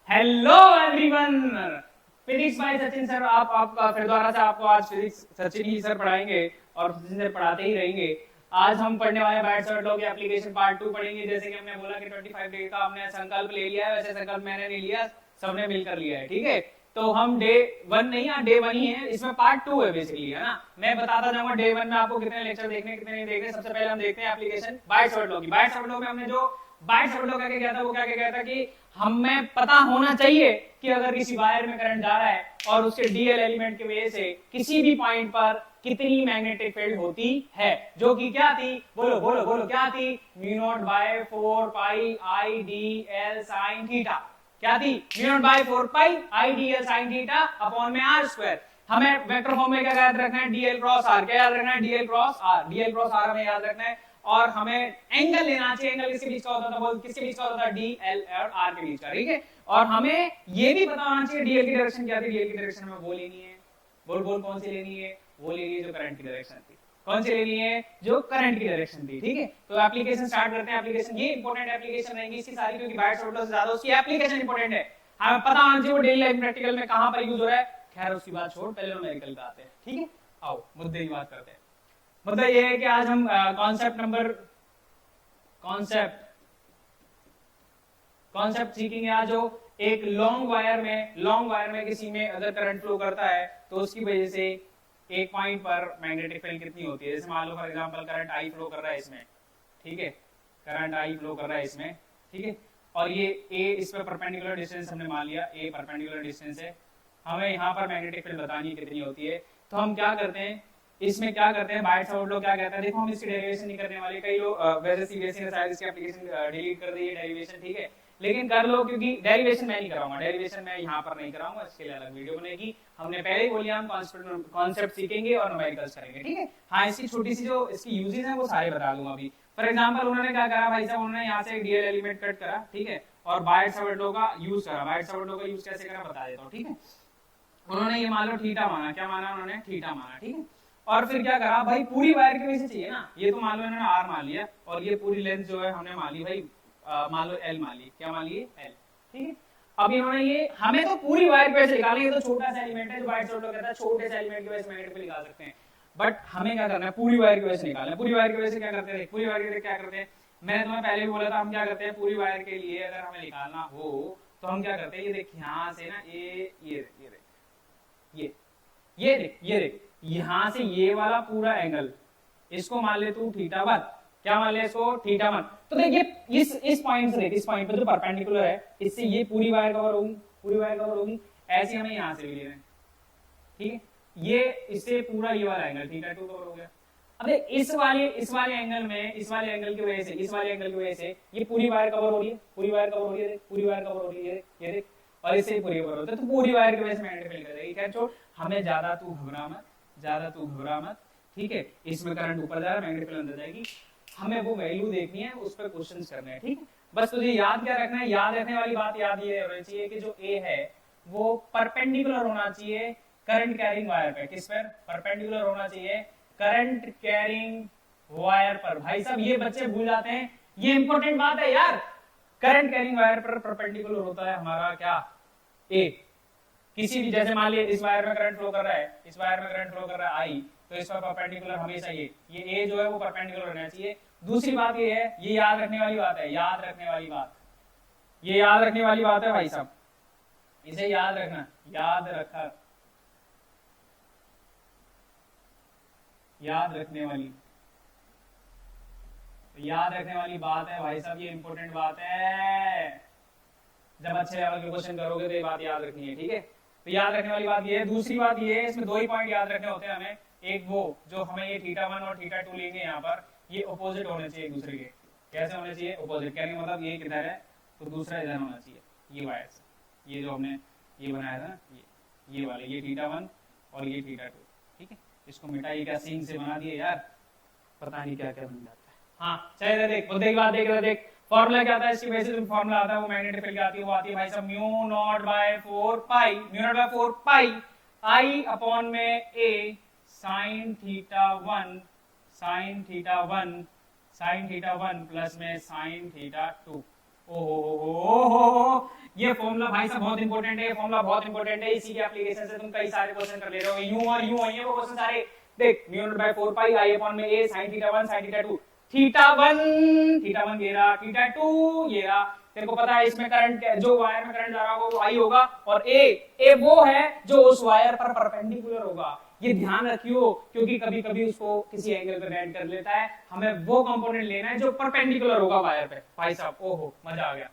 Hello everyone, physics bye Sachin sir. आप फिर दोबारा से आपको आज फिजिक्स सचिन ही सर पढ़ाएंगे और सचिन सर पढ़ाते ही रहेंगे। आज हम पढ़ने वाले बाइट्स और लॉ की एप्लीकेशन पार्ट 2 पढ़ेंगे। जैसे कि हमने बोला कि 25 डे का हमने संकल्प ले लिया है, वैसे संकल्प मैंने नहीं लिया, सबने मिलकर लिया है। ठीक है, तो हम डे 1 नहीं, डे 1 ही है, इसमें पार्ट 2 है बेसिकली, है ना। मैं बताता जाऊंगा डे 1 में आपको कितने लेक्चर देखने कितने नहीं देखने। सबसे पहले हम देखते हैं एप्लीकेशन बाइट्स और लॉ की। बाइट्स और लॉ में हमने जो बाइट्स और लॉ क्या क्या था, वो क्या क्या था कि हमें पता होना चाहिए कि अगर किसी वायर में करंट जा रहा है और उसके डीएल एलिमेंट की वजह से किसी भी पॉइंट पर कितनी मैग्नेटिक फील्ड होती है, जो कि क्या थी, बोलो बोलो बोलो, क्या थी, mu not by 4 pi I D L sine theta. क्या थी, mu not by 4 pi I D L sine theta upon में आर स्क्वायर। हमें वेक्टर फॉर्म में क्या याद रखना है, डीएल क्रॉस आर। क्या याद रखना है, DL cross R. DL cross R हमें याद रखना है। और हमें एंगल लेना चाहिए, एंगल किसके बीच का होता था, बोल किसके बीच का होता था, डी एल और आर के बीच का। ठीक है, और हमें ये भी पता होना चाहिए डीएल की डायरेक्शन क्या थी। डीएल की डायरेक्शन हमें वो लेनी है, बोल बोल कौन सी लेनी है, वो लेनी है जो करंट की डायरेक्शन थी। कौन सी लेनी है, जो करंट की डायरेक्शन थी। ठीक है, तो एप्लीकेशन स्टार्ट करते हैं। एप्लीकेशन ये इंपॉर्टेंट एप्लीकेशन रहेंगी इसकी सारी, क्योंकि बाइट्स और लॉ से ज्यादा उसकी एप्लीकेशन इंपॉर्टेंट है। हमें पता होना चाहिए वो डेली लाइफ प्रैक्टिकल में कहां पर यूज हो रहा है। खैर उसकी बात छोड़, पहले न्यूमेरिकल पे आते हैं। ठीक है, आओ मुद्दे की बात करते हैं। मुद्दा ये है कि आज हम कॉन्सेप्ट सीखेंगे। आज जो एक लॉन्ग वायर में किसी में अगर करंट फ्लो करता है तो उसकी वजह से एक पॉइंट पर मैग्नेटिक फील्ड कितनी होती है। जैसे मान लो for example current I flow कर रहा है इसमें, ठीक है, करंट आई फ्लो कर रहा है इसमें, ठीक है, और ये ए इस पे परपेंडिकुलर डिस्टेंस हमने मान लिया, ए परपेंडिकुलर डिस्टेंस है। हमें यहाँ पर मैग्नेटिक फील्ड बतानी है कितनी होती है। तो हम क्या करते हैं, इसमें क्या करते हैं, बाइट्स और लॉ क्या कहता है, देखो हम इसकी डेरिवेशन नहीं करने वाले। कई लोग वैसे सीबीएसई ने शायद इसकी एप्लीकेशन डिलीट कर दी है डेरिवेशन, ठीक है, लेकिन कर लो, क्योंकि डेरिवेशन मैं नहीं कराऊंगा, डेरिवेशन मैं यहाँ पर नहीं कराऊंगा, इसके लिए अलग वीडियो बनेगी। हमने पहले ही बोलिया हम कॉन्सेप्ट सीखेंगे और न्यूमेरिकल्स करेंगे। ठीक है, हाँ, इसकी छोटी सी जो इसकी यूजेस है वो सारे बता दूंगा अभी। फॉर एग्जांपल उन्होंने क्या करा भाई साहब, उन्होंने यहाँ से एक डीएल एलिमेंट कट करा, ठीक है, और बाइट्स और लॉ का यूज करा। बाइट्स और लॉ का यूज कैसे करा बता देता हूँ। ठीक है, उन्होंने ये मान लो थीटा माना, क्या माना उन्होंने, थीटा माना, ठीक है, और फिर क्या करा भाई, पूरी वायर की वजह से चाहिए ना, ये तो मान लो इन्होंने आर मान लिया और ये पूरी लेंथ जो है हमने मान ली भाई, मान लो एल मान ली, क्या मान ली, एल, ठीक है। अब इन्होंने ये हमें तो पूरी वायर की वजह से निकालना, ये तो छोटा सा एलिमेंट है जो बाइट्स और लॉ कहता है, छोटे से एलिमेंट की वजह से मैग्नेटिक फील्ड निकाल सकते हैं, बट हमें क्या करना है, पूरी वायर की वजह से निकालना है। पूरी वायर की वजह से क्या करते हैं, पूरी वायर की वजह से क्या करते हैं, मैंने तुम्हें पहले भी बोला था, हम क्या करते हैं पूरी वायर के लिए अगर हमें निकालना हो तो हम क्या करते हैं, ये देख यहाँ से ना, ये देख यहां से ये वाला पूरा एंगल, इसको मान ले तू थीटा 1, क्या मान ले इसको, थीटा 1। तो देखिए इस पॉइंट से देख, इस पॉइंट पे जो परपेंडिकुलर है, इससे ये पूरी वायर कवर होगी, पूरी वायर कवर होगी। ऐसे हमें यहां से भी लेना है, ठीक है, ये इससे पूरा ये वाला एंगल थीटा 2 कवर हो गया। अब इस वाले एंगल में, इस वाले एंगल की वजह से, इस वाले एंगल की वजह से ये पूरी वायर कवर हो रही है, पूरी वायर कवर हो रही है, पूरी वायर कवर हो रही है, ये देख, और इससे ही पूरी कवर होता है, तो पूरी वायर की वजह से मैग्नेटिक फील्ड करेगी। क्या छोड़, हमें ज्यादा तू घबरा मत, ठीक है, इसमें करंट ऊपर जा रहा है, मैग्नेटिक फील्ड अंदर जाएगी, हमें वो वैल्यू देखनी है, उस पर क्वेश्चंस करने हैं। ठीक है, बस तुझे याद क्या रखना है, याद रखने वाली बात याद ये होनी चाहिए कि जो ए है वो परपेंडिकुलर होना चाहिए करंट कैरिंग वायर पे। किस पर, परपेंडिकुलर होना चाहिए करंट कैरिंग वायर पर। भाई साहब ये बच्चे भूल जाते हैं, ये इंपॉर्टेंट बात है यार। करंट कैरिंग वायर पर परपेंडिकुलर होता है हमारा क्या, ए। किसी भी, जैसे मान लिया इस वायर में करंट फ्लो कर रहा है, इस वायर में करंट फ्लो कर रहा है आई, तो इस पर परपेंडिकुलर हमेशा ये ए जो है वो परपेंडिकुलर होना चाहिए। दूसरी बात ये है, ये याद रखने वाली बात है, याद रखने वाली बात, ये याद रखने वाली बात है भाई साहब, इसे याद रखना, याद रखने वाली बात है भाई साहब, ये इंपॉर्टेंट बात है। जब अच्छे लेवल के क्वेश्चन करोगे तो ये बात याद रखनी है। ठीक है, तो याद रखने वाली बात ये है। दूसरी बात ये है, इसमें दो ही पॉइंट याद रखने होते हैं हमें। एक वो जो हमें ये थीटा 1 और थीटा 2 लेंगे यहाँ पर, ये अपोजिट होने चाहिए एक दूसरे के। कैसे होने चाहिए, अपोजिट, कहने का मतलब ये किधर है तो दूसरा इधर होना चाहिए, ये वायर से, ये जो हमने ये बनाया था ना, ये वाले, ये थीटा 1 और ये थीटा 2, ठीक है। इसको मिटाइए, क्या सीन से बना दिए यार, पता नहीं क्या क्या बन जाता है। हाँ चलिए देख, मुद्दे की बात देख, फॉर्मूला क्या आता है इसकी, वैसे जो फॉर्मूला आता है वो मैग्नेटिक फील्ड आती है, वो आती है भाई साहब mu naught by 4 pi I upon में ए साइन थीटा 1 प्लस में साइन थीटा 2। ओहो, ये फॉर्मूला भाई साहब बहुत इंपॉर्टेंट है, ये फॉर्मूला बहुत इंपॉर्टेंट है, इसी के एप्लीकेशन से तुम कई सारे क्वेश्चन कर ले रहे हो, यूं और यूं है वो क्वेश्चन सारे। देख mu naught by 4 pi I upon में a sin theta 1 sin theta 2, theta 1 ये रहा, थीटा 2 ये रहा। तेरे को पता है इसमें करंट जो वायर में करंट जा रहा होगा वो आई होगा, और ए वो है जो उस वायर पर परपेंडिकुलर होगा। ये ध्यान रखियो, क्योंकि कभी कभी उसको किसी एंगल पे बैंड कर लेता है, हमें वो कंपोनेंट लेना है जो परपेंडिकुलर होगा वायर पे। भाई साहब ओहो मजा आ गया।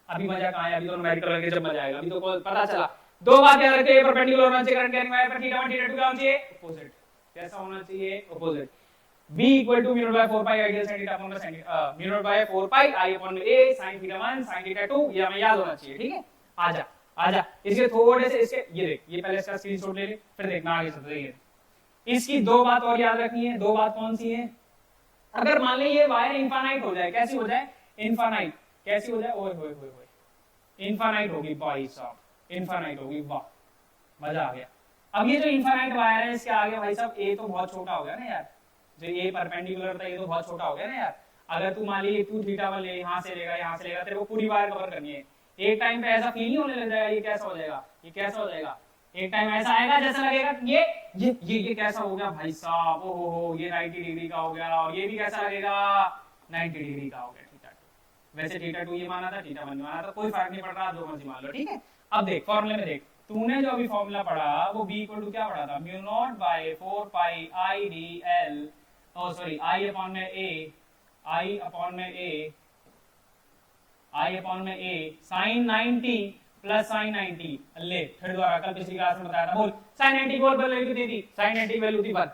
अभी मजा कहाँ है, अभी तो न्यूमेरिकल लगे जब मजा आएगा, अभी तो पता चला। दो बात याद रखिए, परपेंडिकुलर होना चाहिए करंट कैरिंग वायर पर, थीटा 1 थीटा 2 क्या होना चाहिए, अपोजिट। कैसा होना चाहिए, opposite. b equal to mu naught by 4 pi ideal sin theta upon sin mu naught by 4 pi I upon a sin theta 1 sin theta 2, ये हमें याद होना चाहिए। ठीक है, आजा इसके थोड़े से इसके ये देख, ये पहले इसका स्क्रीनशॉट ले ले, फिर देखना आगे चलते हैं। इसकी दो बात और याद रखनी है। दो बात कौन सी है, अगर मान ले ये वायर इनफाइनाइट हो जाए, कैसी हो जाए, इनफाइनाइट, कैसी हो जाए, ओए होए होए होए, इनफाइनाइट होगी भाई साहब, इनफाइनाइट होगी, वाह मजा आ गया। अब ये जो इनफाइनाइट वायर है इसके आगे भाई साहब ए तो बहुत छोटा हो गया ना यार, जो ये परपेंडिकुलर था ये तो बहुत छोटा हो गया ना यार। अगर तू मान ली 2 थीटा 1 ले, यहां से लेगा यहां से लेगा, तेरे को पूरी वायर कवर करनी है। एक टाइम पे ऐसा फील नहीं होने लग जाएगा ये कैसा हो जाएगा, ये कैसा हो जाएगा, एक टाइम ऐसा आएगा जैसा लगेगा ये कैसा हो गया भाई साहब, ओ हो ये 90 डिग्री का हो गया, और ये भी कैसा लगेगा 90 डिग्री का हो गया थीटा 2। वैसे थीटा 2 ये माना था, थीटा 1 माना था, कोई फर्क नहीं पड़ रहा, जो मर्जी मान लो। ठीक है, अब देख फॉर्मूले में देख, तूने जो अभी फॉर्मूला पढ़ा वो b इक्वल टू क्या पढ़ा था, mu not by 4 pi I D L, oh sorry I upon में a sin 90 प्लस sin 90, ले फिर दोबारा कल पिछली क्लास में बताया था, बोल sin 90 बोल वैल्यू कितनी थी, sin 90 वैल्यू थी 1,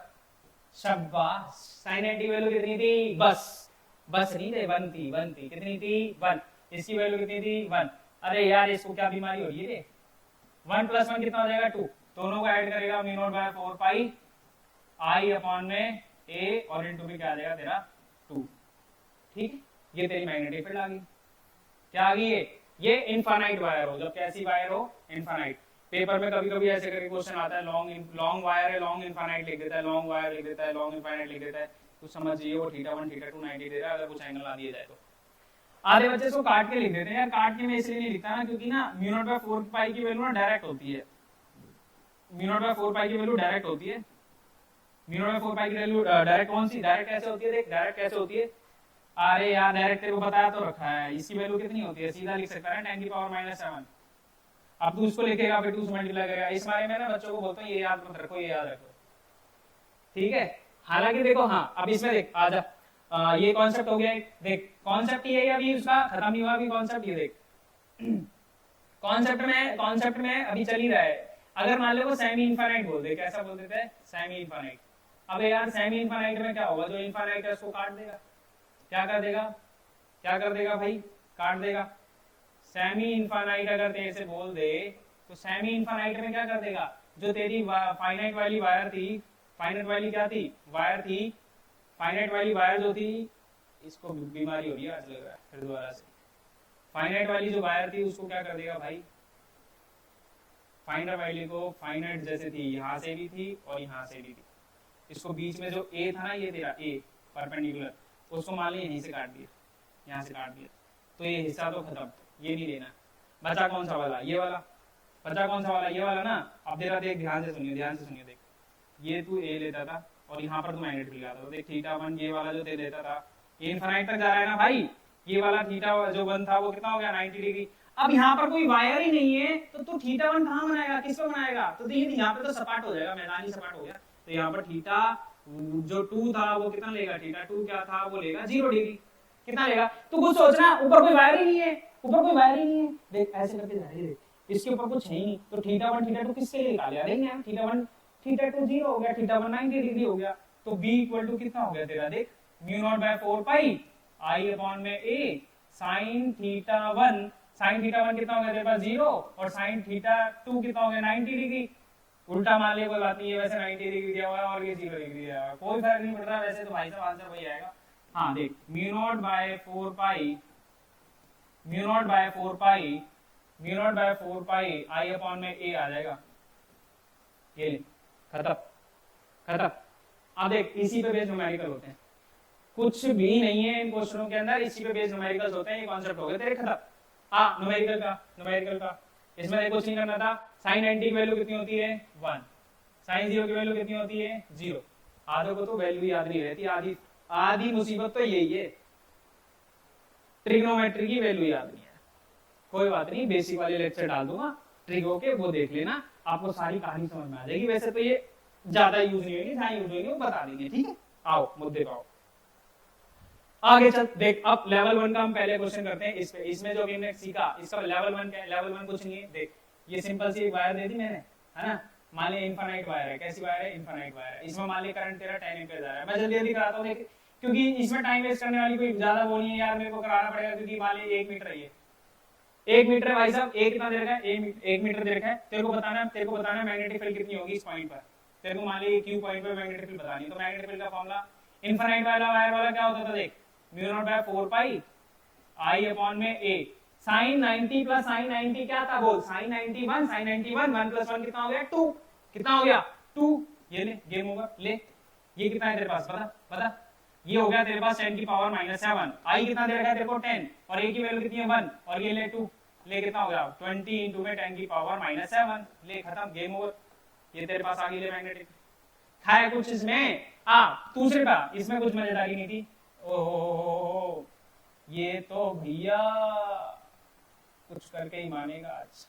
शाबाश, sin 90 वैल्यू कितनी थी, बस नहीं थे 1 थी, कितनी थी 1, इसकी वैल्यू कितनी थी 1। अरे यार इसको क्या बीमारी हो रही है, 1 प्लस 1 कितना हो जाएगा 2, दोनों को ऐड करेगा mu naught by 4 pi I upon में a और इनटू में क्या आ जाएगा तेरा 2। ठीक है, ये तेरी मैग्नेटिक फील्ड आ गई। क्या आ गई ये इनफाइनाइट वायर हो, जब कैसी वायर हो, इनफाइनाइट। पेपर में कभी कभी ऐसे करके क्वेश्चन आता है, लॉन्ग वायर है, लॉन्ग इनफाइनाइट लिख देता है, लॉन्ग वायर लिख देता है, लॉन्ग इनफाइनाइट लिख देता है, कुछ समझिए वो थीटा 1 थीटा 2 90 दे रहा है, अगर कुछ एंगल ना दिए जाए तो। आधे बच्चे इसको काट के लिख देते हैं यार, काट के मैं इसलिए नहीं लिखता ना, क्योंकि ना म्यू नॉट बाय 4 पाई की वैल्यू ना डायरेक्ट होती है, म्यू नॉट बाय 4 पाई की वैल्यू डायरेक्ट होती है, म्यू नॉट बाय 4 पाई की वैल्यू डायरेक्ट कौन सी, डायरेक्ट कैसे होती है, देख डायरेक्ट कैसे होती है, अरे यार डायरेक्ट तेरे को बताया तो रखा है, इसकी वैल्यू कितनी होती है, सीधा लिख सकता है 10 की पावर -7। अब तू उसको लिखेगा फिर 2 से मल्टीप्लाई करेगा, इस बारे में ना बच्चों को बोलता हूं ये याद मत रखो, ये याद रखो। ठीक है, हालांकि देखो हाँ अब इसमें देख आजा, ये कॉन्सेप्ट हो गया, देख कॉन्सेप्ट ये अभी उसका खत्म नहीं हुआ, अभी कॉन्सेप्ट ये देख कॉन्सेप्ट में अभी चल ही रहा है। अगर मान लो वो सेमी इनफाइनाइट बोल दे, कैसा बोल देते हैं, सेमी इनफाइनाइट। अब यार सेमी इनफाइनाइट में क्या होगा, जो इनफाइनाइट है उसको काट देगा, क्या कर देगा भाई, काट देगा। सेमी इनफाइनाइट अगर तेरे से बोल दे तो सेमी इनफाइनाइट में क्या कर देगा, जो तेरी फाइनाइट वाली वायर थी, फाइनाइट वाली क्या थी, वायर थी, फाइनाइट वाली वायर जो थी, इसको बीमारी हो रही है आज लग रहा है, फिर दोबारा से फाइनाइट वाली जो वायर थी उसको क्या कर देगा भाई, फाइनाइट वाली को फाइनाइट जैसे थी, यहाँ से भी थी और यहाँ से भी थी, इसको बीच में जो ए था ना, ये तेरा ए परपेंडिकुलर, उसको मान लिया यहीं से काट दिया, यहाँ से काट दिया, तो ये हिस्सा तो खत्म, ये नहीं लेना। बचा कौन सा वाला, ये वाला, बचा कौन सा वाला, ये वाला ना। अब तेरा देख, ध्यान से सुनिए देख, ये तू ए लेता था और यहाँ पर तू मैग्नेट भी लगाता था, देख थीटा 1 ये वाला जो ते लेता था, ये इनफाइनाइट तक जा रहा है ना भाई, ये वाला थीटा जो 1 था वो कितना हो गया 90 डिग्री। अब यहाँ पर कोई वायर ही नहीं है तो तू थीटा 1 कहाँ बनाएगा, किसको बनाएगा, तो यहाँ पे तो सपाट हो जाएगा, मैदानी सपाट हो गया, तो यहाँ पर थीटा जो 2 था वो कितना लेगा, थीटा 2 क्या था वो लेगा 0 डिग्री, कितना लेगा। तो कुछ सोचना, ऊपर कोई वायर ही नहीं है, देख ऐसे करके जा रही है, इसके ऊपर कुछ है ही नहीं, तो थीटा 1 थीटा 2 किसके लिए निकाल लिया, देखेंगे हम, थीटा 1 थीटा 2 0 हो गया, थीटा 1 90 डिग्री हो गया, तो b इक्वल टू कितना हो गया तेरा, देख mu naught by 4 pi I upon में a sin थीटा 1 कितना हो गया तेरे पास 0 और sin थीटा 2 कितना हो गया 90 डिग्री। उल्टा मान लिया कोई बात नहीं है, वैसे 90 डिग्री दिया हुआ है और ये 0 डिग्री दिया हुआ है, कोई फर्क नहीं पड़ रहा, वैसे तो भाई साहब आंसर वही आएगा। हाँ देख mu naught by 4 pi I upon में a आ जाएगा, ये ले खत्म। अब देख इसी पे बेस्ड न्यूमेरिकल होते हैं, कुछ भी नहीं है इन क्वेश्चनों के अंदर, इसी पे बेस्ड न्यूमेरिकल्स होते हैं, ये कॉन्सेप्ट हो गया तेरे खत्म। हाँ न्यूमेरिकल का इसमें देखो कुछ नहीं करना था। साइन 90 की वैल्यू कितनी होती है 1, साइन 0 की वैल्यू कितनी होती है 0। आधों को तो वैल्यू याद नहीं रहती, आधी आधी मुसीबत तो यही है, ट्रिग्नोमेट्री की वैल्यू याद नहीं है। कोई बात नहीं, बेसिक वाले लेक्चर डाल दूंगा ट्रिगो के, वो देख लेना, आपको सारी कहानी समझ में आ जाएगी। वैसे तो ये ज्यादा यूज नहीं होगी, जहां यूज होगी वो बता देंगे, ठीक है। आओ मुद्दे पे आओ, आगे चल देख। अब लेवल 1 का हम पहले क्वेश्चन करते हैं। इसमें जो हमने सीखा इसका लेवल 1 क्या है? लेवल 1 कुछ नहीं है, देख ये सिंपल सी एक वायर दे दी मैंने, है ना। मान लिया इनफाइनाइट वायर है, कैसी वायर है? इनफाइनाइट वायर है। इसमें मान लिया करंट तेरा 10 एम्पीयर जा रहा है। मैं जल्दी जल्दी कराता हूं देख, क्योंकि इसमें टाइम वेस्ट करने वाली कोई ज्यादा वो नहीं है यार, मेरे को कराना पड़ेगा, क्योंकि मान लिया 1 मीटर है, ये 1 मीटर है भाई साहब। एक कितना दे रखा है? 1 मीटर दे रखा है। तेरे को बताना है मैग्नेटिक फील्ड कितनी होगी इस पॉइंट पर। तेरे को मान लिया क्यू पॉइंट पे मैग्नेटिक फील्ड बतानी है, तो मैग्नेटिक फील्ड का फॉर्मूला इनफाइनाइट वाला वायर वाला क्या होता था देख, mu naught by 4 pi I upon में ए। साइन 90 प्लस साइन 90 क्या था बोल? साइन 91, साइन 91 1 प्लस 1 कितना हो गया 2। कितना हो गया 2। ये ले गेम होगा, ले ये कितना है तेरे पास बता बता। ये हो गया तेरे पास 10 की पावर -7। आई कितना दे रखा है तेरे को 10, और ए की वैल्यू कितनी है 1, और ये ले 2, ले कितना हो गया 20 इंटू में 10 की पावर -7। ले खत्म, गेम ओवर। ये तेरे पास आ गई ले मैग्नेटिक। है कुछ इसमें? दूसरे का इसमें कुछ मजेदारी नहीं थी। ओहो ये तो भैया कुछ करके ही मानेगा आज।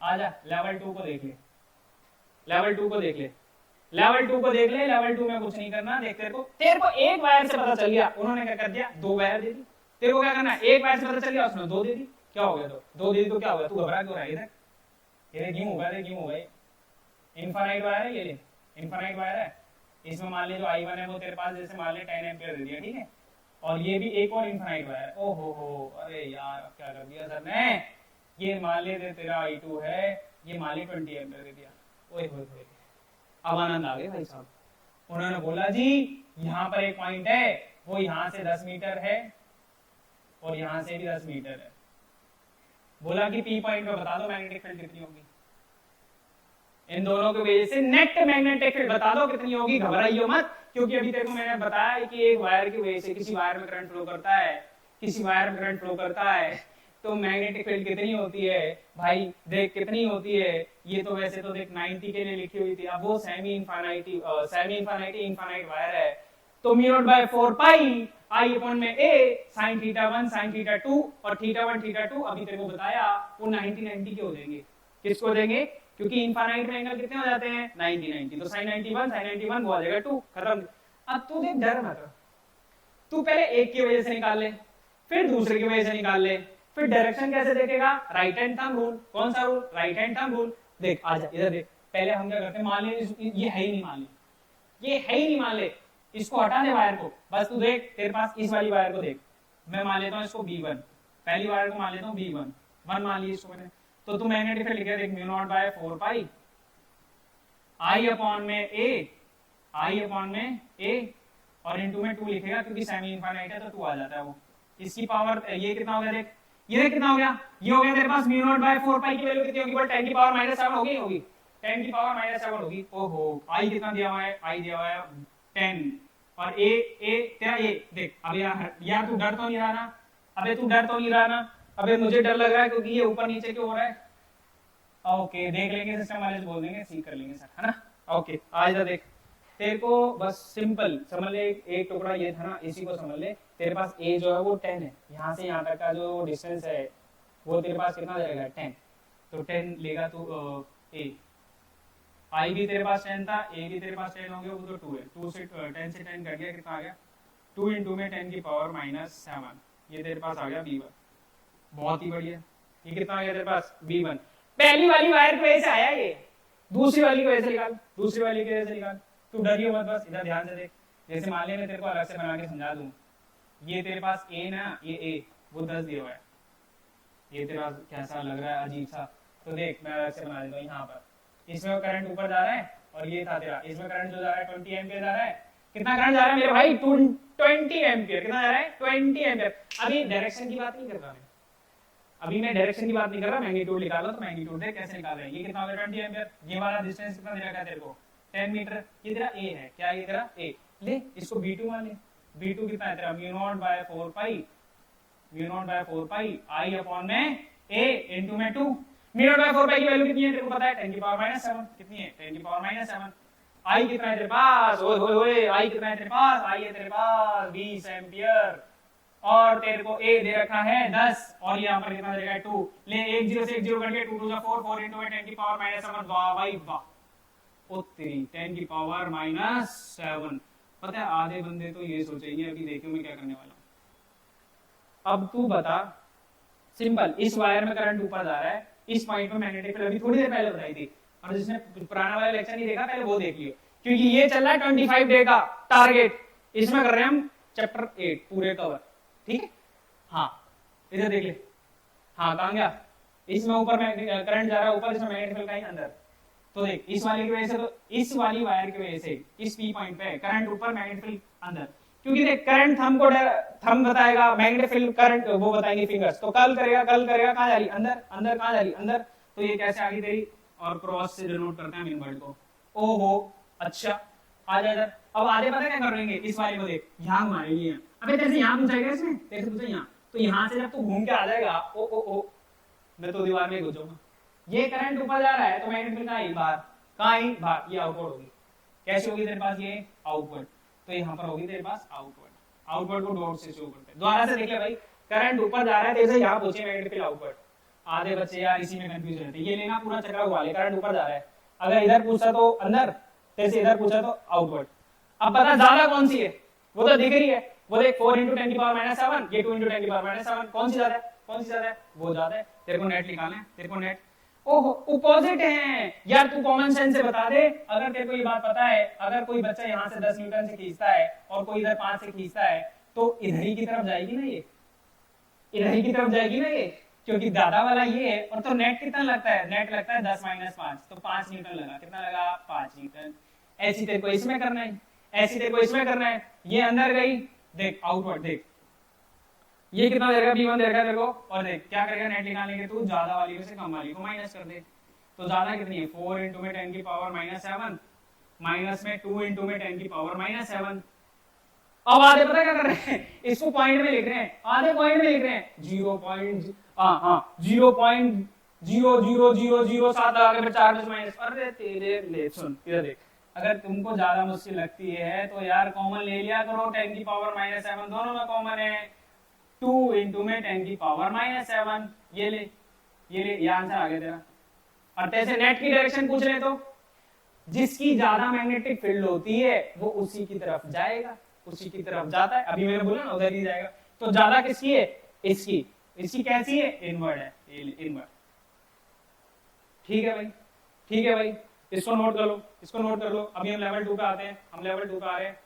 आजा लेवल 2 को देख ले, लेवल 2 को देख ले, लेवल 2 को देख ले। लेवल 2 में कुछ नहीं करना, देख तेरे को एक वायर से पता चल गया, उन्होंने क्या कर दिया 2 वायर दे दी। तेरे को क्या करना है? एक वायर से पता चल गया, उसने 2 दे दी। क्या हो गया? 2 दे दी तो क्या हो गया? तू घबरा क्यों रहा है? इधर ये गेम होगा, ये गेम होगा। इनफाइनाइट वायर है, ये इनफाइनाइट वायर है। इसमें मान ले जो I1 है वो तेरे पास जैसे मान ले 10 एम्पीयर दे दिया, ठीक है। और ये भी एक और इनफाइनाइट वायर। ओहो हो, अरे यार अब क्या कर दिया सर ने। ये मान ले तेरा I2 है, ये मान ले 20 एम्पीयर दे दिया। ओए होए होए, अब आनंद आ गए भाई साहब। उन्होंने बोला जी यहाँ पर एक पॉइंट है, वो यहाँ से 10 मीटर है और यहाँ से भी 10 मीटर है। बोला कि P पॉइंट पे बता दो मैग्नेटिक फील्ड कितनी होगी। इन दोनों की वजह से नेट मैग्नेटिक फील्ड बता दो कितनी होगी। घबराइयो मत, क्योंकि अभी तेरे को मैंने बताया कि एक वायर की वजह से किसी वायर में करंट फ्लो करता है, किसी वायर में करंट फ्लो करता है, तो मैग्नेटिक फील्ड कितनी होती है भाई? देख कितनी होती है। ये तो वैसे तो देख 90 के लिए लिखी हुई थी, अब वो सेमी इनफाइनाइट वायर है, तो mu naught by 4 pi I upon में ए sin θ1 sin θ2 और θ1 θ2 अभी तेरे को बताया वो 90 के हो जाएंगे। किसको देंगे? क्योंकि इनफाइनाइट में एंगल कितने हो जाते हैं 90 तो sin 91 वो आ जाएगा 2, खत्म। अब तू देख डर मत, तू पहले एक की वजह से निकाल ले, फिर दूसरे की वजह से निकाल ले, फिर डायरेक्शन कैसे देखेगा? Right hand thumb rule. कौन सा rule? Right hand thumb rule. देख आजा इधर देख, पहले हम क्या करते हैं, मान ले ये है ही नहीं, मान ले ये है ही नहीं, मान ले इसको हटा दे वायर को। बस तू देख तेरे पास इस वाली वायर को देख, मैं मान लेता हूँ इसको B1, पहली वायर को मान लेता हूँ B1 मान ली इसको मैंने। तो तू मैग्नेटिक फील्ड लिखा देख mu naught by 4 pi I upon में ए, आई अपॉन में ए और इनटू में 2 लिखेगा, क्योंकि सेमी इनफाइनाइट है तो 2 आ जाता है वो। इसकी पावर ये कितना हो गया देख, ये कितना हो गया? ये हो गया तेरे पास म्यू नॉट बाय 4 पाई की वैल्यू कितनी होगी? 10 की पावर -7 होगी, होगी 10 की पावर -7 होगी। ओहो आई कितना दिया हुआ है? आई दिया हुआ है 10 और ए तेरा ए देख। अब यार तू डर तो नहीं रहा ना? अबे तू डर तो नहीं रहा ना? अबे मुझे डर लग रहा है, क्योंकि ये ऊपर नीचे क्यों हो रहा है। ओके देख लेंगे, सिस्टम वाले से बोल देंगे, सीख कर लेंगे सर, है ना। ओके आज देख तेरे को बस सिंपल समझ ले, एक टुकड़ा ये था ना, इसी को समझ ले। तेरे पास ए जो है वो 10 है, यहाँ से यहाँ तक का जो डिस्टेंस है वो तेरे पास कितना जाएगा 10, तो 10 लेगा तू ए। आई भी तेरे पास 10 था, ए भी तेरे पास 10 हो गया, वो तो 2 है। 2 से 10 से 10 कट गया, कितना आ गया 2 इंटू में 10 की पावर -7। ये तेरे पास आ गया B1। बहुत ही बढ़िया, ये कितना आ गया तेरे पास B1। पहली वाली वायर की वजह से आया ये, दूसरी वाली की वजह से निकाल, दूसरी वाली की वजह से निकाल। तू डरियो मत, बस इधर ध्यान से देख। जैसे मान ले मैं तेरे को अलग से बना के समझा दूं, ये तेरे पास ए ना, ये ए वो 10 दिया हुआ है, ये तेरे पास कैसा लग रहा है अजीब सा, तो देख मैं अलग से बना देता हूँ। यहाँ पर इसमें करंट ऊपर जा रहा है और ये था तेरा, इसमें करंट जो जा रहा है 20 एम्पीयर जा रहा है। कितना करंट जा रहा है मेरे भाई? 20 एम्पीयर। कितना जा रहा है? 20 एम्पीयर। अभी डायरेक्शन की बात नहीं कर रहा मैं, अभी मैं डायरेक्शन की बात नहीं कर रहा, मैग्नीट्यूड निकालो तो मैग्नीट्यूड देख कैसे निकाल रहे हैं। ये कितना हो गया 20 एम्पीयर। ये वाला डिस्टेंस कितना दे रखा है तेरे को 10 मीटर। ये तेरा ए है, क्या ये तेरा ए। ले इसको B2 मान ले, B2 कितना है तेरा mu not by 4 pi mu not by 4 pi I upon में ए इनटू में 2। म्यू नॉट बाय 4 पाई की वैल्यू कितनी है तेरे को पता है 10 की पावर माइनस 7 कितनी है 10 की पावर माइनस 7। आई कितना है तेरे पास ओए होए होए आई कितना है तेरे पास आई है तेरे पास 20 एम्पियर और तेरे को ए दे रखा है 10 और यहाँ पर कितना देगा 2 ले 1 0 से 1 0 करके 2 2 जा 4 4 इनटू 10 की पावर माइनस 7 वाह भाई वाह ओ तेरी 10 की पावर माइनस 7। पता है आधे बंदे तो ये सोचेंगे अभी देखियो मैं क्या करने वाला हूं। अब तू बता सिंपल इस वायर में करंट ऊपर जा रहा है इस पॉइंट पे मैग्नेटिक फील्ड अभी थोड़ी देर पहले बताई थी और जिसने पुराना वाला लेक्चर नहीं देखा पहले वो देख लियो क्योंकि ये चल रहा है 25 डे का टारगेट इसमें कर रहे हैं हम चैप्टर 8 पूरे कवर ठीक है। हाँ इधर देख ले हाँ कहां गया इसमें ऊपर करंट जा रहा है ऊपर इसमें मैग्नेटिक फील्ड कहीं अंदर तो देख इस वाले की वजह से तो इस वाली वायर की वजह से इस पी पॉइंट पे करंट ऊपर मैग्नेटिक फील्ड अंदर क्योंकि देख करंट थंब बताएगा मैग्नेटिक फील्ड करंट वो बताएंगे फिंगर्स तो कल करेगा कहां जा रही अंदर अंदर कहां जा रही अंदर तो ये कैसे आ गई तेरी और क्रॉस से डिनोट करते हैं हम इन वर्ड को ओहो अच्छा आ जा इधर। अब आगे पता क्या करेंगे इस वाले को देख यहां घुमाएंगे अबे तेरे से यहां पूछेगा इसमें तेरे से पूछे यहां तो यहां से जब तू घूम के आ जाएगा ओ मैं तो दीवार में घुस जाऊंगा। ये करंट ऊपर जा रहा है तो मैग्नेटिक फील्ड कहां आई बाहर ये आउटवर्ड होगी कैसे होगी तेरे पास ये आउटवर्ड तो यहाँ पर होगी तेरे पास आउटवर्ड को डॉट से शो करते हैं दोबारा से देख ले भाई करंट ऊपर जा रहा है तेरे से यहाँ पहुंचे मैग्नेटिक फील्ड आउटवर्ड। आधे बच्चे यार इसी में कंफ्यूज रहते हैं ये लेना पूरा चक्कर घुमा ले करंट ऊपर जा रहा है अगर इधर पूछा तो अंदर तेरे से इधर पूछा तो आउटवर्ड। अब पता ज्यादा कौन सी है वो तो दिख रही है वो देख 4 × 10 की पावर माइनस 7 ये 2 × 10 की पावर माइनस 7 कौन सी ज्यादा है वो ज्यादा है तेरे को नेट निकालना है तेरे को नेट ओहो अपोजिट है यार तू कॉमन सेंस से बता दे अगर तेरे को ये बात पता है अगर कोई बच्चा यहाँ से 10 न्यूटन से खींचता है और कोई इधर 5 से खींचता है तो इधर ही की तरफ जाएगी ना ये इधर ही की तरफ जाएगी ना ये क्योंकि दादा वाला ये है और तो नेट कितना लगता है नेट लगता है 10 - 5 तो 5 न्यूटन लगा कितना लगा 5 न्यूटन। ऐसी तेरे को इसमें करना है ऐसी तेरे को इसमें करना है ये अंदर गई देख आउटवर्ड देख ये कितना देगा b1 देगा तेरे को और देख क्या करेगा नेट निकालने के तू ज्यादा वाली में से कम वाली को माइनस कर दे तो ज्यादा कितनी है 4 × में 10 की पावर -7 माइनस में 2 × में 10 की पावर -7। अब आधे पता क्या कर रहे हैं इसको पॉइंट में लिख रहे हैं आधे पॉइंट में लिख रहे हैं 0.00007 लगा के फिर 4 में माइनस अरे तेरे ले सुन इधर देख अगर तुमको ज्यादा मुश्किल लगती है तो यार कॉमन ले लिया करो 10 की पावर -7 दोनों में कॉमन है 2 × में 10 की पावर -7 ये ले ये आंसर आ गया तेरा। और तेरे नेट की डायरेक्शन पूछ रहे तो जिसकी ज्यादा मैग्नेटिक फील्ड होती है वो उसी की तरफ जाएगा उसी की तरफ जाता है अभी मैंने बोला ना उधर ही जाएगा तो ज्यादा किसकी है इसकी कैसी है इनवर्ड है इनवर्ड। ठीक है भाई इसको नोट कर लो अभी हम लेवल 2 पे आते हैं हम लेवल 2 पे आ रहे हैं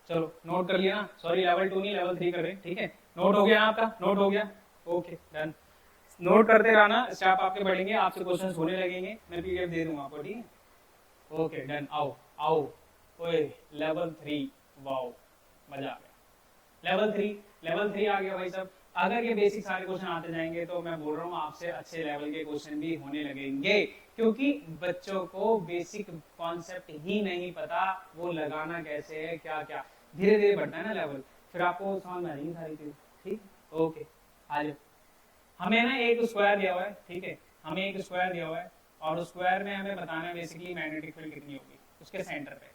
चलो नोट कर लिया ना सॉरी लेवल 2 नहीं लेवल 3 कर रहे ठीक है नोट हो गया आपका नोट हो गया ओके डन नोट करते रहना स्टेप आपके बढ़ेंगे आपसे क्वेश्चंस होने लगेंगे मैं पीडीएफ दे दूंगा आपको ठीक है ओके डन आओ ओए लेवल 3 वाओ मजा आ गया लेवल 3 आ गया भाई सब। अगर ये बेसिक सारे क्वेश्चन आते जाएंगे तो मैं बोल रहा हूँ आपसे अच्छे लेवल के क्वेश्चन भी होने लगेंगे क्योंकि बच्चों को बेसिक कॉन्सेप्ट ही नहीं पता वो लगाना कैसे है क्या क्या धीरे धीरे बढ़ता है ना लेवल फिर आपको समझ में आ जाएंगी सारी चीज ठीक ओके आ जाओ। हमें ना एक स्क्वायर दिया हुआ है ठीक है हमें एक स्क्वायर दिया हुआ है और उस स्क्वायर में हमें बताना है बेसिकली मैग्नेटिक फील्ड कितनी होगी उसके सेंटर पे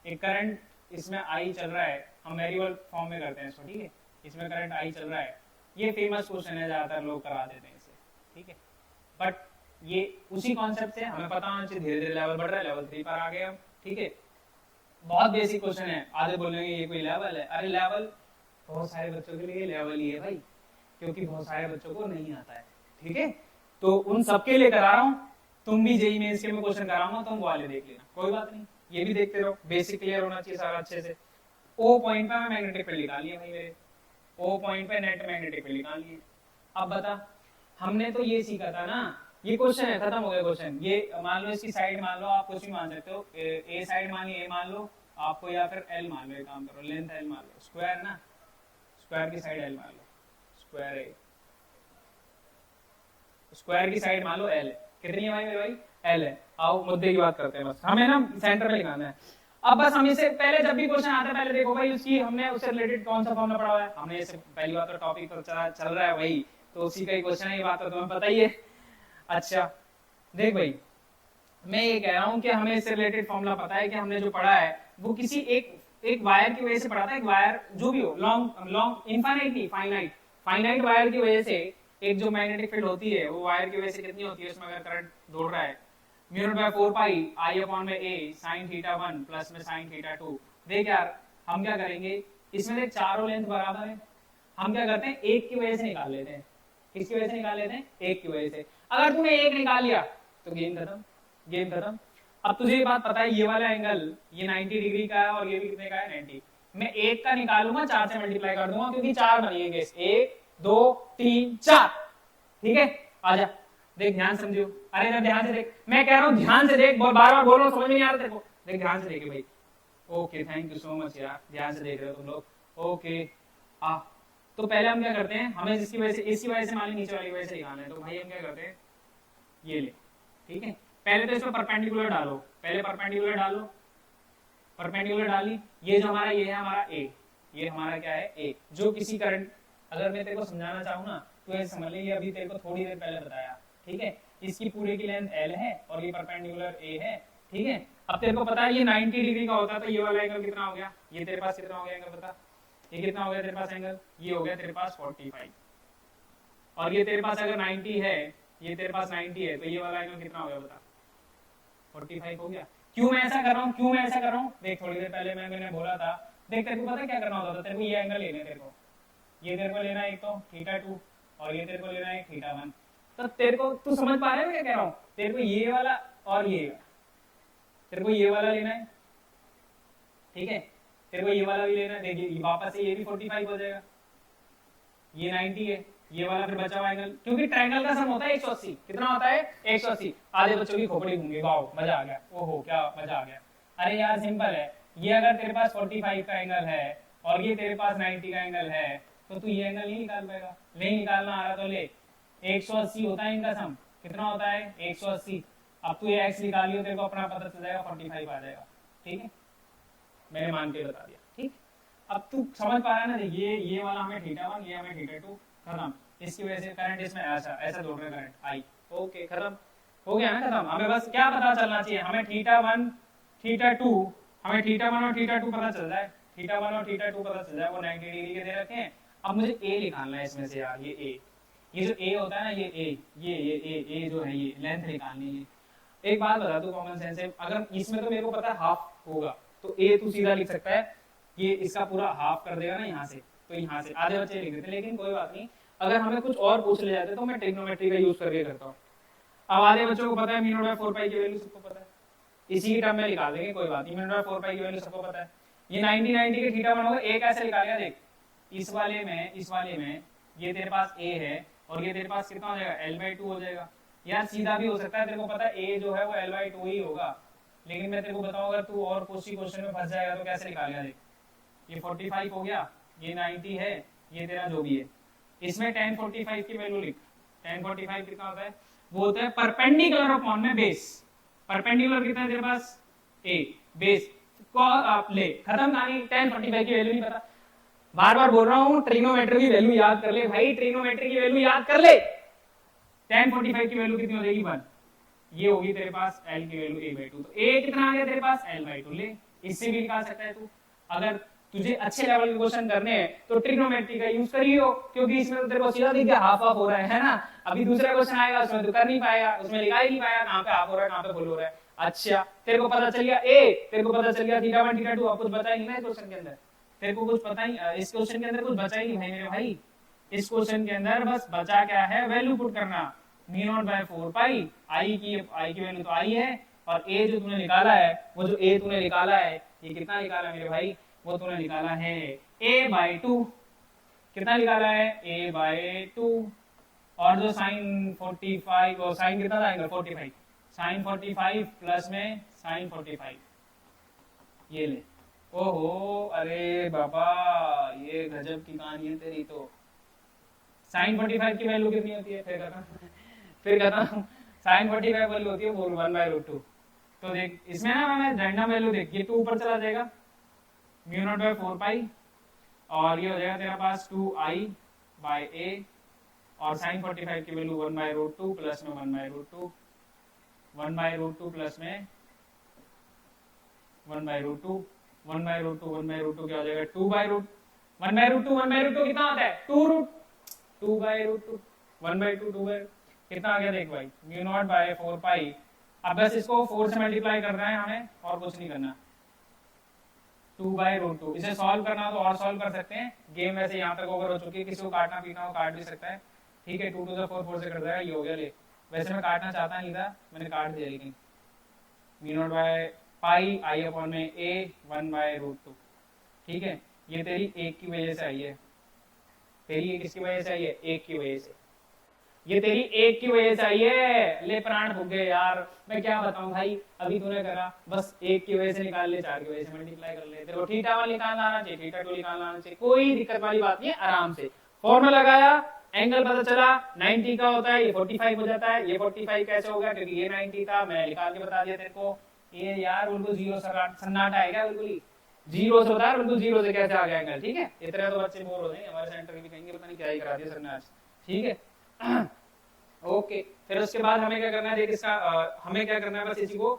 एक करंट इसमें आई चल रहा है हम वेरिएबल फॉर्म में करते हैं इसको ठीक है इसमें करंट आई चल रहा है ये फेमस क्वेश्चन है ज्यादातर लोग करा देते हैं इसे ठीक है बट ये उसी कॉन्सेप्ट से हमें पता होना चाहिए धीरे धीरे लेवल बढ़ रहा है लेवल 3 पर आ गए हम ठीक है बहुत बेसिक क्वेश्चन है आधे बोलेंगे ये कोई लेवल है अरे लेवल बहुत सारे बच्चों के लिए लेवल ही है भाई क्योंकि बहुत सारे बच्चों को नहीं आता है ठीक है तो उन सबके लिए करा रहा हूँ तुम भी जेईई मेंस के में क्वेश्चन कराऊंगा तुम वाले देख लेना कोई बात नहीं ये भी देखते रहो बेसिक क्लियर होना चाहिए सारा अच्छे से। ओ पॉइंट पे मैं मैग्नेटिक फील्ड निकाल लिया भाई मेरे ओ पॉइंट पे नेट मैग्नेटिक फील्ड निकाल लिए। अब बता हमने तो ये सीखा था ना ये क्वेश्चन है खत्म हो गया क्वेश्चन ये मान लो इसकी साइड मान लो आप कुछ भी मान सकते हो ए साइड मानिए ए मान लो आपको या फिर एल मान लो एक काम करो लेंथ एल मान लो स्क्वायर ना स्क्वायर की साइड एल मान लो स्क्वायर की साइड मान लो एल है कितनी है भाई मेरे भाई एल है। आओ मुद्दे की बात करते हैं बस हमें ना सेंटर पे लिखाना है। अब बस हम इसे पहले जब भी क्वेश्चन आता है पहले देखो भाई उसकी हमने उससे रिलेटेड कौन सा फॉर्मूला पढ़ा हुआ है, हमने इसे पहली बार तो टॉपिक तो चल रहा है वही, तो उसी का ही क्वेश्चन है, ये बात तो तुम्हें पता ही है। अच्छा देख भाई मैं ये कह रहा हूँ कि हमें इससे रिलेटेड फॉर्मूला पता है कि हमने जो पढ़ा है वो किसी एक वायर की वजह से पढ़ा था, एक वायर जो भी हो लॉन्ग इनफाइनाइट नहीं फाइनाइट वायर की वजह से एक जो मैग्नेटिक फील्ड होती है वो वायर की वजह से कितनी होती है, उसमें अगर करंट दौड़ रहा है mu naught by 4 pi I upon में a sin थीटा 1 प्लस में sin थीटा 2। देख यार हम क्या करेंगे, इसमें देख चारों लेंथ बराबर है, हम क्या करते हैं एक की वजह से निकाल लेते हैं, किसकी वजह से निकाल लेते हैं, एक की वजह से। अगर तूने एक निकाल लिया तो गेम खत्म। अब तुझे ये बात पता है ये वाला एंगल ये 90 डिग्री का है और ये भी कितने का है 90। मैं एक का निकालूंगा 4 से मल्टीप्लाई कर दूंगा क्योंकि 4 बनेंगे, 1 2 3 4, ठीक है। आजा देख ध्यान समझो, अरे ना ध्यान से देख, मैं कह रहा हूँ ध्यान से देख, बार बार बोल रहा हूँ समझ में नहीं आ रहा तेरे को, देख ध्यान से देखे भाई। Okay thank you so much यार, ध्यान से देख रहे हो तुम लोग। ओके तो पहले हम क्या करते हैं, हमें जिसकी वजह से इसकी वजह से मान ली नीचे वाली वजह से निकालना है, तो भाई हम क्या करते हैं ये ले, ठीक है। पहले तो इसमें परपेंडिकुलर डालो, पहले परपेंडिकुलर डालो, परपेंडिकुलर डाली, ये जो हमारा ये है हमारा ए, ये हमारा क्या है ए, जो किसी करंट अगर मैं तेरे को समझाना चाहूँ ना तो ये समझ ले, ये अभी तेरे को थोड़ी देर पहले बताया, ठीक है। इसकी पूरे की लेंथ L है और ये परपेंडिकुलर A है, ठीक है। अब तेरे को पता है ये 90 डिग्री का होता है, तो ये वाला एंगल कितना हो गया, ये तेरे पास कितना हो गया एंगल बता, ये कितना हो गया तेरे पास एंगल, ये हो गया तेरे पास 45, और ये तेरे पास अगर 90 है, ये तेरे पास 90 है, तो ये वाला एंगल कितना हो गया बता, 45 हो गया। क्यों मैं ऐसा कर रहा हूँ, देख थोड़ी देर पहले मैंने बोला था, देख तेरे को पता है क्या करना होता था, तेरे को ये एंगल लेना है, तेरे को ये तेरे को लेना है एक तो थीटा 2 और ये तेरे को लेना है थीटा 1। तो तेरे को तू समझ पा रहे हो क्या कह रहा हूँ, तेरे को ये वाला और ये तेरे को ये वाला लेना है, ठीक है, तेरे को ये वाला भी लेना है। देखिए वापस से ये भी 45 हो जाएगा, ये 90 है, ये वाला फिर बचा हुआ एंगल, क्योंकि ट्रायंगल का सम होता है 180, कितना होता है 180। आधे बच्चों की खोपड़ी घूम गई, वाओ मजा आ गया, ओहो क्या मजा आ गया। अरे यार सिंपल है, ये अगर तेरे पास 45 का एंगल है और ये तेरे पास 90 का एंगल है, तो तू ये एंगल नहीं निकाल पाएगा, नहीं निकालना आ रहा तो ले, 180 होता है इनका सम, कितना होता है 180। अब तू ये x निकालियो, तेरे को अपना पता चल जाएगा 45 आ जाएगा, ठीक है, मैंने मान के बता दिया, ठीक। अब तू समझ पा रहा है ना, ये वाला हमें थीटा 1, ये हमें थीटा 2, खत्म। इसकी वजह से करंट इसमें ऐसा दौड़ रहा है करंट आई, ओके खत्म हो गया ना, खत्म। हमें बस क्या पता चलना चाहिए, हमें थीटा 1 थीटा 2, हमें थीटा 1 और थीटा 2 पता चल जाए, थीटा 1 और थीटा 2 पता चल जाए, वो 90 डिग्री के दे रखे हैं। अब मुझे ए निकालना है इसमें से यार, ये ए, ये जो ए होता है ना, ये ए, ये जो है ये लेंथ निकालनी है। एक बात बता दो कॉमन सेंस से, अगर इसमें तो मेरे को पता है हाफ होगा, तो ए तू सीधा लिख सकता है, ये इसका पूरा हाफ कर देगा ना यहाँ से, तो यहाँ से आधे बच्चे लिख देते, लेकिन कोई बात नहीं, अगर हमें कुछ और पूछ ले जाते तो मैं ट्रिग्नोमेट्री का यूज करके करता हूँ। अब आधे बच्चों को पता है म्यू नॉट बाय 4 पाई की वैल्यू सबको पता है, इसी टर्म में निकाल देंगे, कोई बात नहीं, म्यू नॉट बाय 4 पाई की वैल्यू सबको पता है। ये 90 के थीटा 1 होगा, ए कैसे निकालेगा देख, इस वाले में ये तेरे पास ए है और ये तेरे पास कितना हो जाएगा L/2 हो जाएगा। यार सीधा भी हो सकता है, तेरे को पता है ए जो है वो L/2 ही होगा, लेकिन मैं तेरे को बताऊं अगर तू और क्वेश्चन में फंस जाएगा तो कैसे निकालेगा देख, ये 45 हो गया, ये 90 है, ये तेरा जो भी है, इसमें tan 45 की वैल्यू लिख, tan 45 कितना होता है, वो होता है परपेंडिकुलर अपॉन में बेस, परपेंडिकुलर कितना है तेरे पास a, बेस को आप ले, खत्म कहानी। tan 45 की वैल्यू नहीं पता, बार बार बोल रहा हूँ ट्रिग्नोमेट्री की वैल्यू याद कर ले भाई, ट्रिग्नोमेट्री की वैल्यू याद कर ले। tan 45 की वैल्यू कितनी हो जाएगी 1, ये होगी तेरे पास L की वैल्यू a/2, तो a कितना आ गया तेरे पास L/2 ले, इससे भी निकाल सकता है तू। अगर तुझे अच्छे लेवल के क्वेश्चन करने हैं तो ट्रिग्नोमेट्री का यूज करियो, क्योंकि इसमें तो तेरे को सीधा दिख गया हाफ हाफ हो रहा है ना। अभी दूसरा क्वेश्चन आएगा उसमें तो कर नहीं पाएगा, उसमें लिखा ही नहीं पाएगा कहाँ पे हाफ हो रहा है कहाँ पे फुल हो रहा है। अच्छा तेरे को पता चल गया ए, तेरे को पता चल गया थीटा 1 थीटा 2, अब कुछ बचा ही नहीं ना क्वेश्चन के अंदर, तेरे को कुछ पता ही, इस क्वेश्चन के अंदर कुछ बचा ही नहीं भाई मेरे भाई। इस क्वेश्चन के अंदर बस बचा क्या है, वैल्यू पुट करना, म्यू नॉट बाय 4 पाई, आई की वैल्यू तो आई है, और ए जो तूने निकाला है, वो जो ए तूने निकाला है ये कितना निकाला है मेरे भाई, वो तूने निकाला है a/2, कितना निकाला है a/2, और जो sin 45 और sin कितना था एंगल 45, sin 45 प्लस में sin 45, ये ले। ओहो अरे बाबा ये गजब की कहानी है तेरी। तो sin 45 की वैल्यू कितनी होती है, फिर कहता sin 45 वैल्यू होती है 1/√2, तो देख इसमें ना मैं रैंडम वैल्यू देख, ये 2 ऊपर चला जाएगा म्यू नॉट बाय 4 पाई, और ये हो जाएगा तेरा पास 2i बाय a, और sin 45 की वैल्यू 1 बाय रूट 2 प्लस में 1 by root 2, 1 by root 2 plus में 1 by root 2, 1 by root 2, 1 by root 2 क्या हो जाएगा 2 by root 1 by root 2, 1 by root 2 कितना होता है 2 root 2 by root 2, 1 by 2, 2 by कितना आ गया देख भाई म्यू नॉट बाय 4 पाई। अब बस इसको 4 से मल्टीप्लाई करना है हमें और कुछ नहीं करना, 2 बाय रूट 2। इसे सॉल्व करना हो तो और सॉल्व कर सकते हैं, गेम वैसे यहाँ तक ओवर हो चुकी है, किसी को काटना पीटना हो काट भी सकता है, ठीक है 2 to the 4 4 से कट जाएगा, ये हो गया ले। वैसे मैं काटना चाहता नहीं था, मैंने काट दिया, लेकिन mu naught by pi I upon में a 1 बाय रूट 2, ठीक है। ये तेरी 1 की वजह से आई है, तेरी ये किसकी वजह से आई है 1 की वजह से, ये तेरी 1 की वजह से आई है। ले प्राण भूख गए यार, मैं क्या बताऊं भाई, अभी तूने करा बस 1 की वजह से निकाल ले, 4 की वजह से मल्टीप्लाई कर ले, तेरे को थीटा 1 निकालना आना चाहिए, थीटा 2 निकालना आना चाहिए, कोई दिक्कत वाली बात नहीं है, आराम से फॉर्मूला लगाया, एंगल पता चला 90 का होता है, ये 45 हो जाता है। ये 45 कैसे हो गया, क्योंकि ये 90 था, मैं निकाल के बता दिया तेरे को। ये यार बिल्कुल जीरो सन्नाटा है क्या, बिल्कुल ही जीरो से होता है, बिल्कुल जीरो से कैसे आ गया एंगल, ठीक है। इतना तो बच्चे बोर हो जाएंगे, हमारे सेंटर भी कहेंगे पता नहीं क्या ही करा दिया सर ने आज, ठीक है। ओके, फिर उसके बाद हमें क्या करना है, देख इसका हमें क्या करना है बस इसी को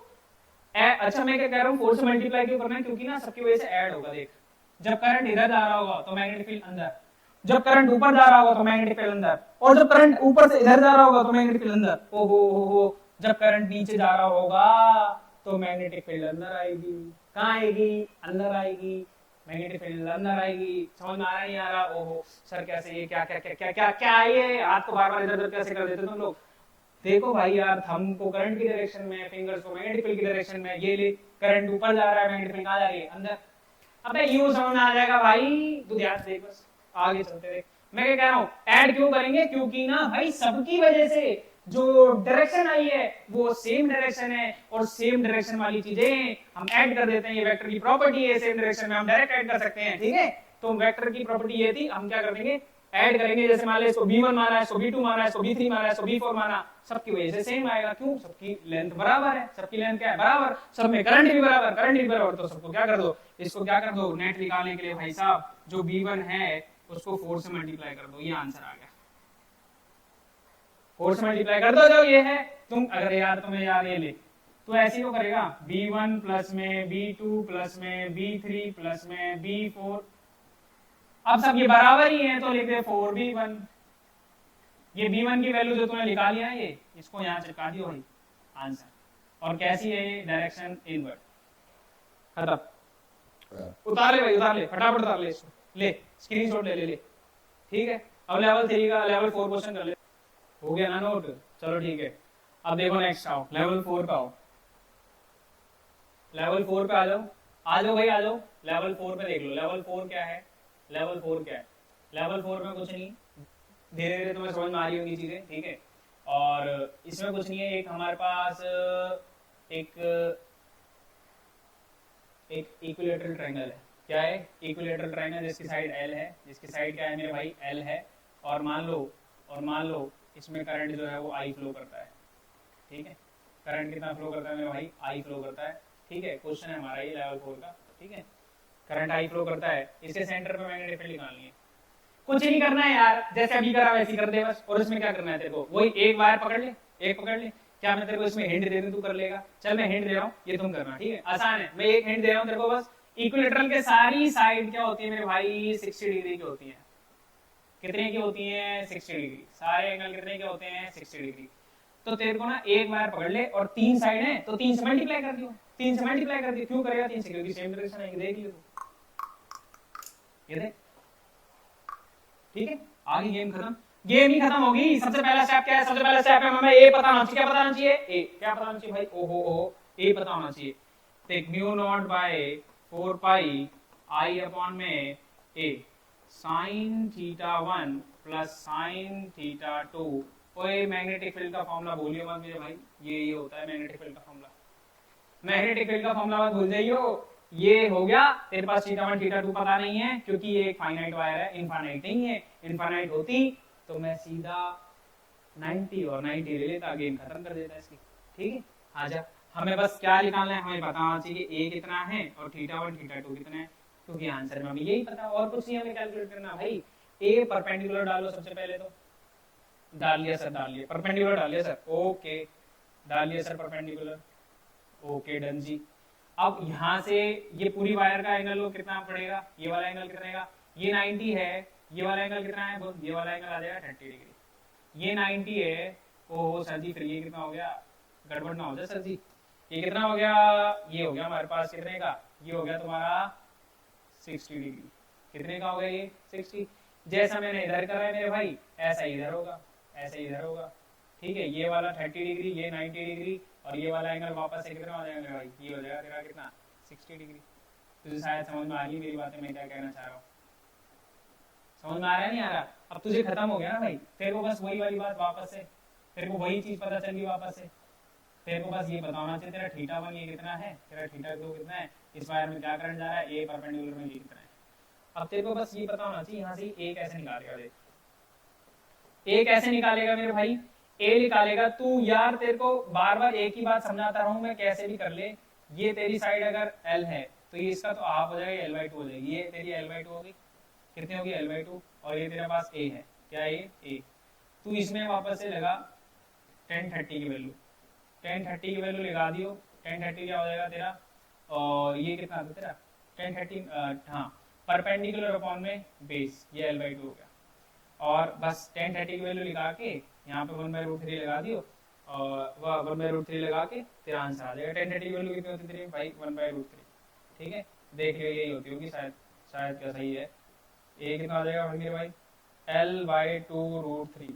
अच्छा मैं क्या कह रहा हूँ 4 से मल्टीप्लाई क्यों करना है, क्योंकि ना सबकी वजह से ऐड होगा। देख जब करंट इधर जा रहा होगा तो मैग्नेटिक फील्ड अंदर, जब करंट ऊपर जा रहा होगा तो मैग्नेटिक फील्ड अंदर, और जब करंट ऊपर से इधर जा रहा होगा तो मैग्नेटिक फील्ड अंदर। ओहो, जब करंट नीचे जा रहा होगा तो मैग्नेटिक फील्ड अंदर आएगी, कहाँ आएगी अंदर आएगी, मैग्नेटिक फील्ड अंदर आएगी। समझ में आ रहा नहीं आ रहा, ओहो सर कैसे, ये क्या क्या क्या क्या क्या क्या ये हाथ को बार बार इधर उधर कैसे कर देते तुम लोग। देखो भाई यार, थंब को करंट की डायरेक्शन में, फिंगर्स को मैग्नेटिक फील्ड की डायरेक्शन में, ये ले करंट ऊपर जा रहा है, मैग्नेटिक फील्ड कहाँ जा रही है अंदर। अबे यूं समझ में आ जाएगा भाई, तू ध्यान से देख, बस आगे चलते देख। मैं क्या कह रहा हूँ, ऐड क्यों करेंगे, क्योंकि ना भाई सबकी वजह से जो डायरेक्शन आई है वो सेम डायरेक्शन है, और सेम डायरेक्शन वाली चीजें हम ऐड कर देते हैं। ये वेक्टर की प्रॉपर्टी है, सेम डायरेक्शन में हम डायरेक्ट ऐड कर सकते हैं, ठीक है। तो वेक्टर की प्रॉपर्टी ये थी, हम क्या कर देंगे ऐड करेंगे। जैसे मान लो इसको b1 माना है, इसको b2 माना है, इसको b3 माना है, इसको b4 माना, सबकी वजह से सेम आएगा। क्यों, सबकी लेंथ बराबर है, सबकी लेंथ क्या है बराबर, सब में करंट भी बराबर, करंट भी बराबर, तो सबको क्या कर दो, इसको क्या कर दो नेट निकालने के लिए भाई साहब जो b1 है उसको 4 से मल्टीप्लाई कर दो, ये आंसर आ गया। 4 से मल्टीप्लाई कर दो जो ये है। तुम अगर यार तुम्हें यार ये ले तो ऐसे ही तो करेगा b1 प्लस में b2 प्लस में b3 प्लस में b4, अब सब ये बराबर ही है तो लिख दे 4b1। ये b1 की वैल्यू जो तुमने निकाली है ये, इसको यहां चिपका दियो भाई आंसर। और कैसी है ये, डायरेक्शन इनवर्ट, खत्म। उतार ले भाई, उतार ले फटाफट, उतार ले इसको, ले स्क्रीनशॉट ले ले ले, ठीक है। अब लेवल 3 का लेवल 4 क्वेश्चन कर ले, हो गया ना नोट, चलो ठीक है। अब देखो नेक्स्ट आओ, लेवल 4 का आओ, लेवल 4 पे आ जाओ, आ जाओ भाई आ जाओ, लेवल 4 पे देख लो लेवल 4 क्या है। लेवल 4 क्या है, लेवल 4 में कुछ नहीं, धीरे धीरे तुम्हें समझ में आ रही होंगी चीजें, ठीक है। और इसमें कुछ नहीं है, एक हमारे पास एक इक्विलैटरल ट्रायंगल है। क्या है, इक्विलैटरल ट्रायंगल जिसकी साइड L है, जिसकी साइड क्या है मेरे भाई L है, और मान लो इसमें करंट जो है वो I फ्लो करता है, ठीक है। करंट कितना फ्लो करता है मेरे भाई, I फ्लो करता है, ठीक है। क्वेश्चन है हमारा ये लेवल 4 का, ठीक है। करंट I फ्लो करता है, इसके सेंटर पे मैग्नेटिक फील्ड निकालनी है। कुछ नहीं करना है यार, जैसे अभी करा वैसे कर दे बस। और इसमें क्या करना है तेरे को, वही एक वायर पकड़ ले, एक पकड़ ले। क्या मैं तेरे को इसमें हिंट दे दूं, तू कर लेगा, चल मैं हिंट दे रहा हूँ, ये तुम करना, ठीक है। आसान है, मैं एक हिंट दे रहा हूँ तेरे को बस। इक्विलैटरल के सारी साइड क्या होती है मेरे भाई 60 डिग्री की होती है। कितने की होती है 60 डिग्री, सारे एंगल कितने के होते हैं 60 डिग्री। तो तेरे को ना एक वायर पकड़ ले और 3 साइड है तो 3 से मल्टीप्लाई कर दियो, 3 से मल्टीप्लाई कर दियो। क्यों करेगा 3 से, क्योंकि सेम डायरेक्शन है, देख लियो ये देख, ठीक है। आगे गेम खत्म, गेम ही खत्म होगी। सबसे पहला स्टेप क्या है, सबसे पहला स्टेप है हमें ए पता होना चाहिए। क्या पता होना चाहिए, ए क्या पता होना चाहिए भाई, ओहो ए पता होना चाहिए। Take mu not by 4 pi I upon में a sine theta 1 plus sine theta 2। ओए मैग्नेटिक फील्ड का फॉर्मूला भूलियो मत मेरे भाई, ये होता है मैग्नेटिक फील्ड का फॉर्मूला। मैग्नेटिक फील्ड का फॉर्मूला मत भूल जाइयो। ये हो गया तेरे पास थीटा 1 थीटा 2 पता नहीं है, क्योंकि ये एक फाइनाइट वायर है, इनफाइनाइट नहीं है। इनफाइनाइट होती तो मैं सीधा 90 और 90 ले लेता, गेम खत्म कर देता इसकी, ठीक है। आजा हमें बस क्या निकालना है, हमें पता होना चाहिए ए कितना है और θ1 θ2 कितना है, क्योंकि आंसर में हमें यही पता, और कुछ नहीं हमें कैलकुलेट करना भाई। ए परपेंडिकुलर डालो सबसे पहले, तो डाल लिया सर, डाल लिया परपेंडिकुलर, डाल लिया सर, ओके डाल लिया सर परपेंडिकुलर, ओके डन जी। अब यहाँ से ये पूरी वायर का एंगल लो कितना पड़ेगा, ये वाला एंगल कितना रहेगा, ये 90 है, ये वाला एंगल कितना है, ये वाला एंगल आ जाएगा 30 डिग्री, ये 90 है, ओहो सर जी फिर ये कितना हो गया, गड़बड़ ना हो जाए सर जी, ये कितना हो गया, ये हो गया हमारे पास कितने का, ये हो गया तुम्हारा 60 डिग्री, कितने का हो गया ये 60, जैसा मैंने इधर करा है मेरे भाई ऐसा इधर होगा, ऐसा इधर होगा, ठीक है, ये वाला 30 डिग्री, ये 90 डिग्री, और ये वाला एंगल वापस से कितना हो जाएगा मेरे भाई, ये हो जाएगा तेरा कितना 60 डिग्री। तुझे शायद समझ में आ रही मेरी बातें, मैं क्या कहना चाह रहा हूँ, समझ में आ रहा है नहीं आ रहा, अब तुझे खत्म हो गया ना भाई, तेरे को बस वही वाली बात वापस से, तेरे को वही चीज पता चल गई वापस से, तेरे को बस ये पता होना चाहिए तेरा θ1 ये कितना है, तेरा θ2 कितना है, इस वायर में क्या करंट जा रहा है, ए परपेंडिकुलर में ये कितना है। अब तेरे को बस ये पता होना चाहिए यहाँ से ए कैसे निकालेगा, देख ए कैसे निकालेगा मेरे भाई, ए निकालेगा तू यार, तेरे को बार बार एक ही बात समझाता रहूं मैं, कैसे भी कर ले, ये तेरी साइड अगर एल है तो ये इसका तो हाफ हो जाएगा, L/2 हो जाएगी, ये तेरी L/2 होगी, कितनी होगी L/2, और ये तेरे पास ए है, क्या ये ए, तू इसमें वापस से लगा 1030 की वैल्यू, 1030 की वैल्यू लगा दियो, 1030 क्या हो जाएगा तेरा, और ये कितना था तेरा 1030, हाँ परपेंडिकुलर अपॉन में बेस, ये L/2 हो गया, और बस 1030 की वैल्यू लगा के यहाँ पे 1/√3 लगा दियो, और वह 1/√3 लगा के तेरा आंसर आ जाएगा। 1030 की वैल्यू कितनी होती है तेरी भाई 1/√3, ठीक है, देख लियो यही होती होगी शायद, शायद क्या सही है, ए कितना आ जाएगा मेरे भाई L/2√3,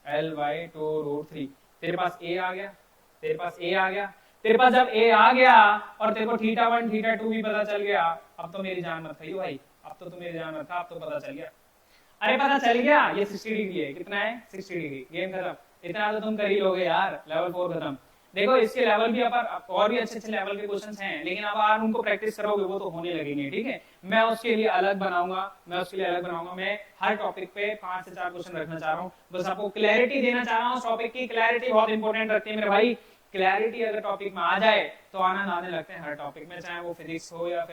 L/2√3, तेरे पास ए आ गया, तेरे पास ए आ गया, तेरे पास जब ए आ गया और तेरे को θ1 θ2 भी पता चल गया, अब तो मेरी जान मत खाइयो भाई, अब तो मेरी जान मत खा, अब तो पता चल गया, अरे पता चल गया ये 60 डिग्री है, कितना है 60 डिग्री, गेम खत्म, इतना तो तुम कर ही लोगे यार, लेवल 4 खत्म। देखो इसके लेवल भी और भी अच्छे अच्छे लेवल के क्वेश्चंस हैं, लेकिन अब आप उनको प्रैक्टिस करोगे वो तो होने लगेंगे, ठीक है, मैं उसके लिए अलग बनाऊंगा, मैं हर टॉपिक पे 5 से 4 क्वेश्चन रखना चाह रहा हूँ, बस आपको क्लैरिटी देना चाह रहा हूँ, टॉपिक की क्लैरिटी बहुत इंपॉर्टेंट रखती है मेरे भाई, क्लैरिटी अगर टॉपिक में आ जाए तो आनंद आने लगते हैं हर टॉपिक में, चाहे वो फिजिक्स हो या फिर